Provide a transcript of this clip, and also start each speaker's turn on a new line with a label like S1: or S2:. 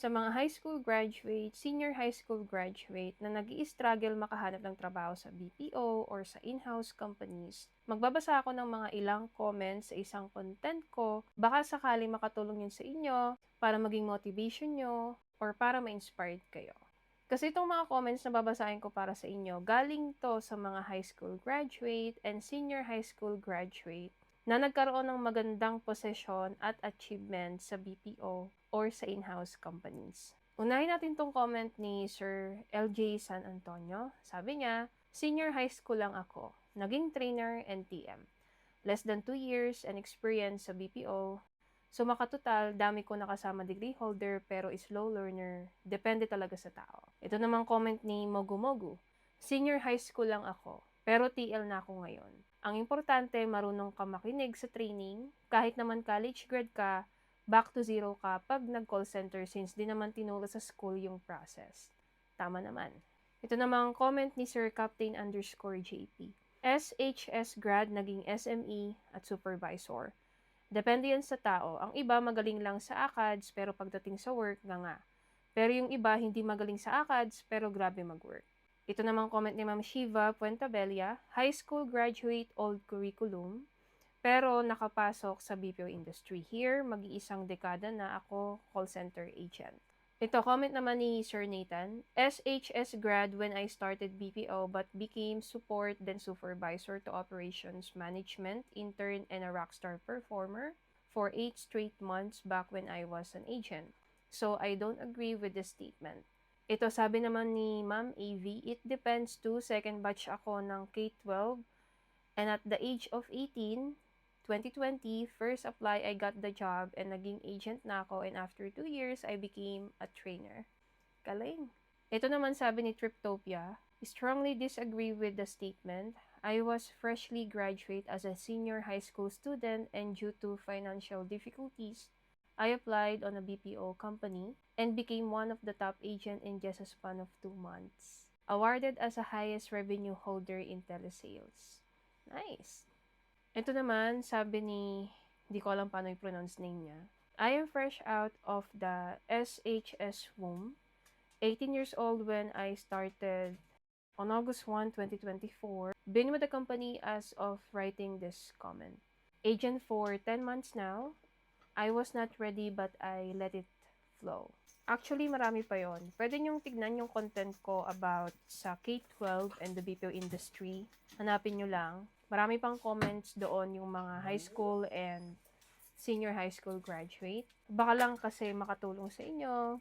S1: Sa mga high school graduate, senior high school graduate na nag-i-struggle makahanap ng trabaho sa BPO or sa in-house companies, magbabasa ako ng mga ilang comments sa isang content ko. Baka sakali makatulong yun sa inyo para maging motivation nyo or para ma-inspired kayo. Kasi itong mga comments na babasahin ko para sa inyo, galing to sa mga high school graduate and senior high school graduate na nagkaroon ng magandang posisyon at achievement sa BPO or sa in-house companies. Unahin natin tong comment ni Sir LJ San Antonio. Sabi niya, senior high school lang ako. Naging trainer and TM. Less than 2 years and experience sa BPO. So makatotal, dami ko nakasama degree holder pero slow learner. Depende talaga sa tao. Ito namang comment ni Mogu Mogu. Senior high school lang ako, pero TL na ako ngayon. Ang importante, marunong ka makinig sa training. Kahit naman college grad ka, back to zero ka pag nag-call center since di naman tinuro sa school yung process. Tama naman. Ito namang comment ni Sir Captain _JP. SHS grad, naging SME at supervisor. Depende yan sa tao. Ang iba magaling lang sa ACADS pero pagdating sa work, nga. Pero yung iba hindi magaling sa ACADS pero grabe mag-work. Ito namang comment ni Ma'am Shiva Puentabella, high school graduate, old curriculum, pero nakapasok sa BPO industry. Here, mag-iisang dekada na ako call center agent. Ito, comment naman ni Sir Nathan, SHS grad when I started BPO but became support then supervisor to operations management, intern, and a rockstar performer for 8 straight months back when I was an agent. So, I don't agree with the statement. Ito, sabi naman ni Ma'am AV, it depends to second batch ako ng K-12 and at the age of 18, 2020, first apply, I got the job and naging agent na ako and after 2 years, I became a trainer. Galing. Ito naman sabi ni Triptopia, strongly disagree with the statement. I was freshly graduate as a senior high school student and due to financial difficulties, I applied on a BPO company and became one of the top agent in just a span of 2 months. Awarded as a highest revenue holder in telesales. Nice. Ito naman, sabi ni, hindi ko alam paano i-pronounce name niya. I am fresh out of the SHS womb. 18 years old when I started on August 1, 2024. Been with the company as of writing this comment. Agent for 10 months now. I was not ready but I let it flow. Actually, marami pa yon. Pwede nyong tignan yung content ko about sa K-12 and the BPO industry. Hanapin nyo lang. Marami pang comments doon yung mga high school and senior high school graduate. Baka lang kasi makatulong sa inyo.